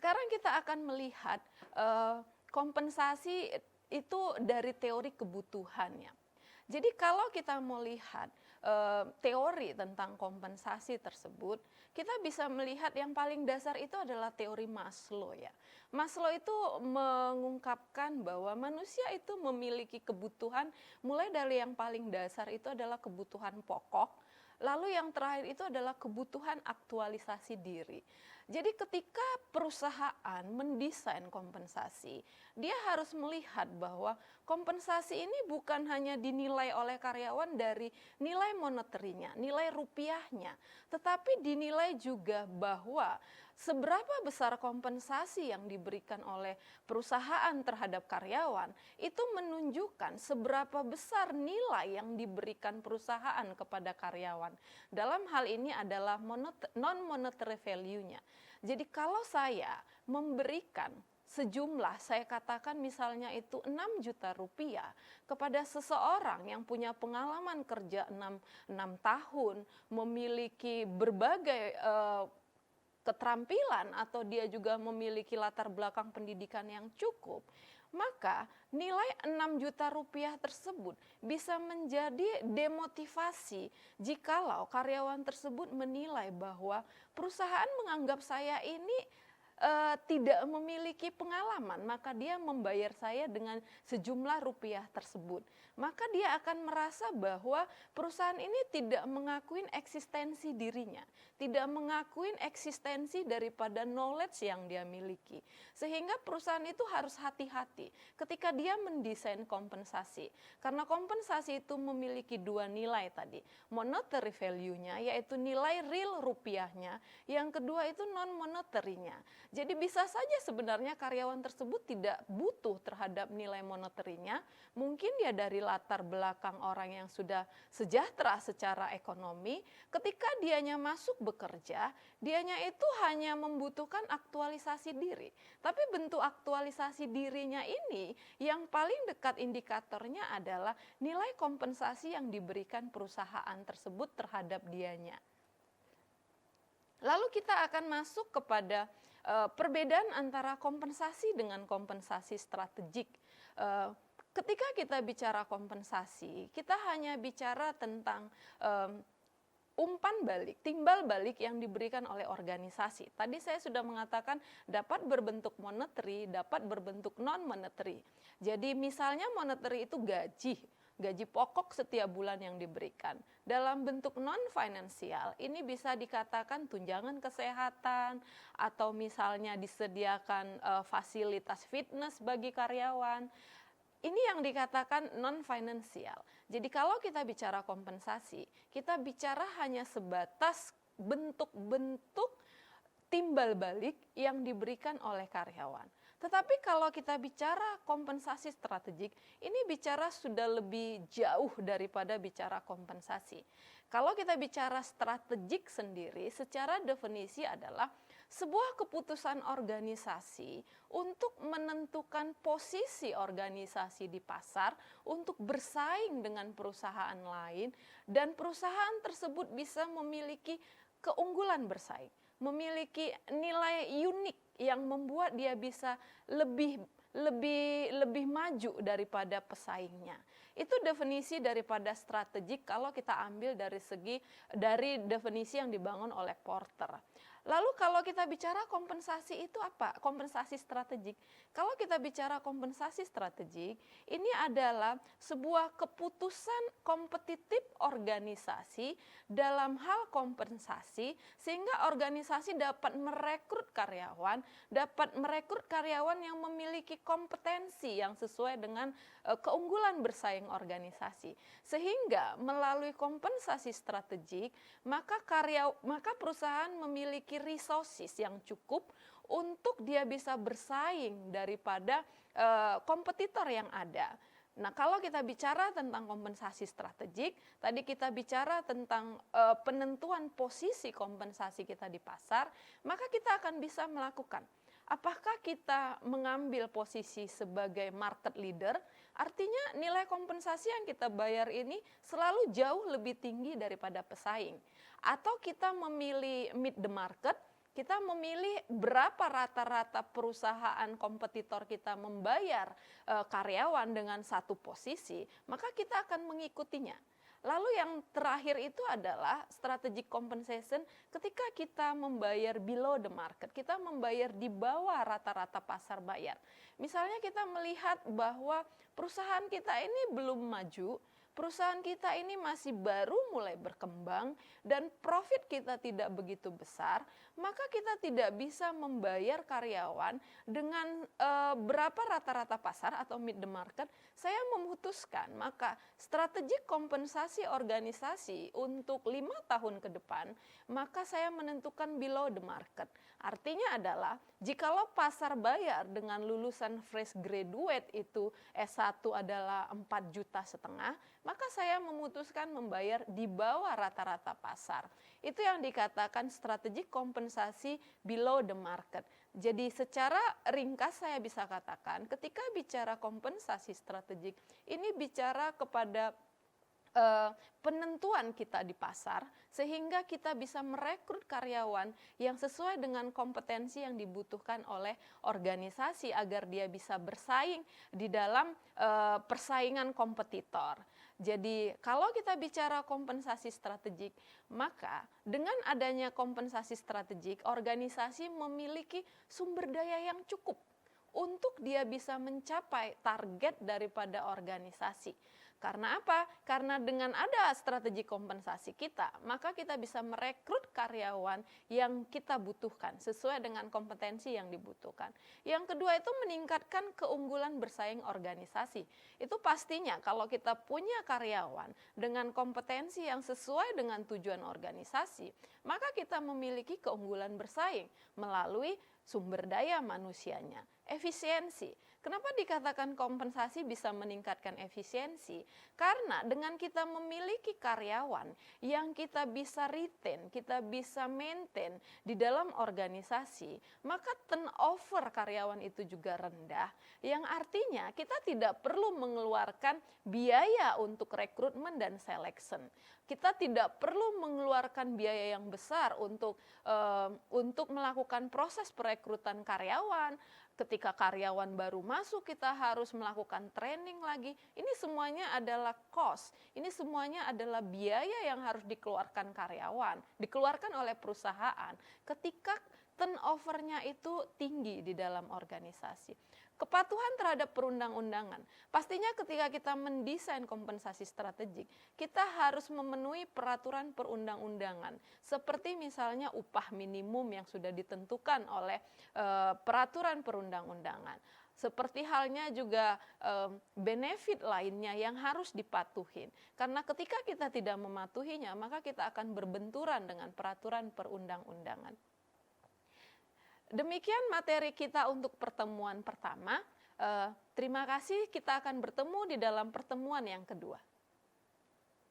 sekarang kita akan melihat kompensasi itu dari teori kebutuhannya. Jadi kalau kita mau lihat teori tentang kompensasi tersebut, kita bisa melihat yang paling dasar itu adalah teori Maslow ya. Maslow itu mengungkapkan bahwa manusia itu memiliki kebutuhan mulai dari yang paling dasar itu adalah kebutuhan pokok, lalu yang terakhir itu adalah kebutuhan aktualisasi diri. Jadi ketika perusahaan mendesain kompensasi, dia harus melihat bahwa kompensasi ini bukan hanya dinilai oleh karyawan dari nilai moneterinya, nilai rupiahnya, tetapi dinilai juga bahwa seberapa besar kompensasi yang diberikan oleh perusahaan terhadap karyawan itu menunjukkan seberapa besar nilai yang diberikan perusahaan kepada karyawan. Dalam hal ini adalah non-monetary value-nya. Jadi kalau saya memberikan sejumlah, saya katakan misalnya itu 6 juta rupiah kepada seseorang yang punya pengalaman kerja 6 tahun, memiliki berbagai keterampilan atau dia juga memiliki latar belakang pendidikan yang cukup, maka nilai 6 juta rupiah tersebut bisa menjadi demotivasi jikalau karyawan tersebut menilai bahwa perusahaan menganggap saya ini tidak memiliki pengalaman, maka dia membayar saya dengan sejumlah rupiah tersebut. Maka dia akan merasa bahwa perusahaan ini tidak mengakui eksistensi dirinya, tidak mengakui eksistensi daripada knowledge yang dia miliki. Sehingga perusahaan itu harus hati-hati ketika dia mendesain kompensasi. Karena kompensasi itu memiliki dua nilai tadi, monetary value-nya yaitu nilai real rupiahnya, yang kedua itu non-monetary-nya. Jadi bisa saja sebenarnya karyawan tersebut tidak butuh terhadap nilai moneterinya, mungkin dia dari latar belakang orang yang sudah sejahtera secara ekonomi, ketika dianya masuk bekerja, dianya itu hanya membutuhkan aktualisasi diri. Tapi bentuk aktualisasi dirinya ini yang paling dekat indikatornya adalah nilai kompensasi yang diberikan perusahaan tersebut terhadap dianya. Lalu kita akan masuk kepada perbedaan antara kompensasi dengan kompensasi strategik. Ketika kita bicara kompensasi, kita hanya bicara tentang umpan balik, timbal balik yang diberikan oleh organisasi. Tadi saya sudah mengatakan dapat berbentuk monetary, dapat berbentuk non-monetary. Jadi misalnya monetary itu gaji pokok setiap bulan yang diberikan. Dalam bentuk non-finansial, ini bisa dikatakan tunjangan kesehatan, atau misalnya disediakan fasilitas fitness bagi karyawan. Ini yang dikatakan non-finansial. Jadi kalau kita bicara kompensasi, kita bicara hanya sebatas bentuk-bentuk timbal balik yang diberikan oleh karyawan. Tetapi kalau kita bicara kompensasi strategik, ini bicara sudah lebih jauh daripada bicara kompensasi. Kalau kita bicara strategik sendiri, secara definisi adalah sebuah keputusan organisasi untuk menentukan posisi organisasi di pasar untuk bersaing dengan perusahaan lain, dan perusahaan tersebut bisa memiliki keunggulan bersaing, memiliki nilai unik yang membuat dia bisa lebih maju daripada pesaingnya. Itu definisi daripada strategik kalau kita ambil dari definisi yang dibangun oleh Porter. Lalu kalau kita bicara kompensasi itu apa? Kompensasi strategik. Kalau kita bicara kompensasi strategik, ini adalah sebuah keputusan kompetitif organisasi dalam hal kompensasi, sehingga organisasi dapat merekrut karyawan yang memiliki kompetensi yang sesuai dengan keunggulan bersaing organisasi. Sehingga melalui kompensasi strategik, maka perusahaan memiliki resources yang cukup untuk dia bisa bersaing daripada kompetitor yang ada. Nah, kalau kita bicara tentang kompensasi strategik, tadi kita bicara tentang penentuan posisi kompensasi kita di pasar, maka kita akan bisa melakukan. Apakah kita mengambil posisi sebagai market leader? Artinya nilai kompensasi yang kita bayar ini selalu jauh lebih tinggi daripada pesaing. Atau kita memilih mid the market, kita memilih berapa rata-rata perusahaan kompetitor kita membayar karyawan dengan satu posisi, maka kita akan mengikutinya. Lalu yang terakhir itu adalah strategic compensation ketika kita membayar below the market, kita membayar di bawah rata-rata pasar bayar. Misalnya kita melihat bahwa perusahaan kita ini belum maju, perusahaan kita ini masih baru mulai berkembang dan profit kita tidak begitu besar, maka kita tidak bisa membayar karyawan dengan berapa rata-rata pasar atau mid the market. Saya memutuskan maka strategi kompensasi organisasi untuk 5 tahun ke depan, maka saya menentukan below the market. Artinya adalah jikalau pasar bayar dengan lulusan fresh graduate itu S1 adalah 4,5 juta, maka saya memutuskan membayar di bawah rata-rata pasar. Itu yang dikatakan strategi kompensasi below the market. Jadi secara ringkas saya bisa katakan ketika bicara kompensasi strategik, ini bicara kepada penentuan kita di pasar sehingga kita bisa merekrut karyawan yang sesuai dengan kompetensi yang dibutuhkan oleh organisasi agar dia bisa bersaing di dalam persaingan kompetitor. Jadi kalau kita bicara kompensasi strategik, maka dengan adanya kompensasi strategik, organisasi memiliki sumber daya yang cukup untuk dia bisa mencapai target daripada organisasi. Karena apa? Karena dengan ada strategi kompensasi kita, maka kita bisa merekrut karyawan yang kita butuhkan sesuai dengan kompetensi yang dibutuhkan. Yang kedua itu meningkatkan keunggulan bersaing organisasi. Itu pastinya kalau kita punya karyawan dengan kompetensi yang sesuai dengan tujuan organisasi, maka kita memiliki keunggulan bersaing melalui sumber daya manusianya, efisiensi. Kenapa dikatakan kompensasi bisa meningkatkan efisiensi? Karena dengan kita memiliki karyawan yang kita bisa retain, kita bisa maintain di dalam organisasi, maka turnover karyawan itu juga rendah. Yang artinya kita tidak perlu mengeluarkan biaya untuk rekrutmen dan selection. Kita tidak perlu mengeluarkan biaya yang besar untuk melakukan proses perekrutan karyawan. Ketika karyawan baru masuk, kita harus melakukan training lagi. Ini semuanya adalah cost. Ini semuanya adalah biaya yang harus dikeluarkan karyawan, dikeluarkan oleh perusahaan ketika turnover-nya itu tinggi di dalam organisasi. Kepatuhan terhadap perundang-undangan. Pastinya ketika kita mendesain kompensasi strategik, kita harus memenuhi peraturan perundang-undangan. Seperti misalnya upah minimum yang sudah ditentukan oleh peraturan perundang-undangan. Seperti halnya juga benefit lainnya yang harus dipatuhin. Karena ketika kita tidak mematuhinya, maka kita akan berbenturan dengan peraturan perundang-undangan. Demikian materi kita untuk pertemuan pertama. Terima kasih, kita akan bertemu di dalam pertemuan yang kedua.